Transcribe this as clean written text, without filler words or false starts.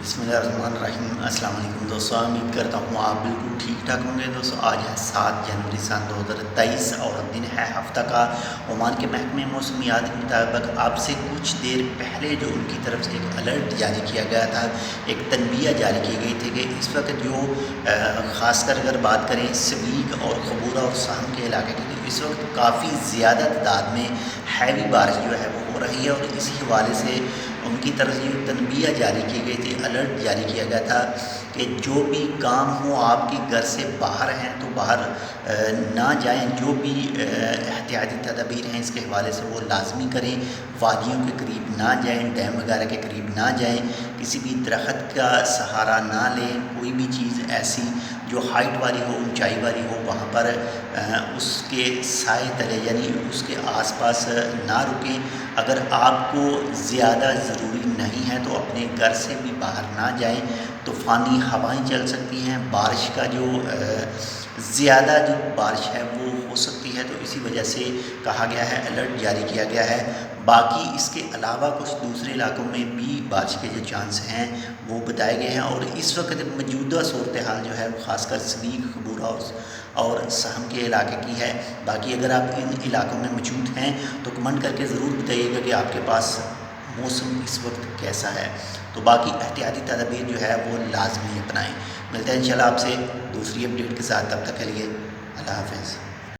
बिस्मिल्लाहिर्रहमानिर्रहीम। अस्सलाम वालेकुम दोस्तों, उम्मीद करता हूँ आप बिल्कुल ठीक ठाक होंगे। दोस्तों आज है 7 जनवरी सन 2023 और दिन है हफ्ता का। ओमान के महकमे मौसमियात के मुताबिक अब से कुछ देर पहले जो उनकी तरफ से एक अलर्ट जारी किया गया था, एक तनबीह जारी की गई थी कि इस वक्त जो ख़ासकर अगर बात करें सवीक और खबूरा और सहम के इलाके की, तो इस वक्त काफ़ी ज़्यादा तादाद में हैवी बारिश जो है वो हो रही है। और इसी हवाले से उनकी तरफ से तनबीह जारी की गई थी, अलर्ट जारी किया गया था कि जो भी काम हो आपके घर से बाहर हैं तो बाहर ना जाएं। जो भी एहतियाती तदाबीर हैं इसके हवाले से वो लाजमी करें। वादियों के करीब ना जाएं, डैम वगैरह के करीब ना जाएं, किसी भी दरख्त का सहारा ना लें। कोई भी चीज़ ऐसी जो हाइट वाली हो, ऊंचाई वाली हो, वहाँ पर उसके साए तले यानी उसके आसपास ना रुकें। अगर आपको ज़्यादा ज़रूरी नहीं है तो अपने घर से भी बाहर ना जाएं। तूफ़ानी हवाएं चल सकती हैं, बारिश का जो ज़्यादा जो बारिश है वो हो सकती है, तो इसी वजह से कहा गया है, अलर्ट जारी किया गया है। बाकी इसके अलावा कुछ दूसरे इलाकों में भी बारिश के जो चांस हैं वो बताए गए हैं। और इस वक्त मौजूदा सूरत हाल जो है वो ख़ासकर सवीक, खबूरा और सहम के इलाके की है। बाकी अगर आप इन इलाकों में मौजूद हैं तो कमेंट करके ज़रूर बताइएगा कि आपके पास मौसम इस वक्त कैसा है। तो बाकी एहतियाती तदाबीर जो है वो लाजमी अपनाएं। मिलते हैं इंशाल्लाह आपसे दूसरी अपडेट के साथ, तब तक के लिए अल्लाह हाफ़िज़।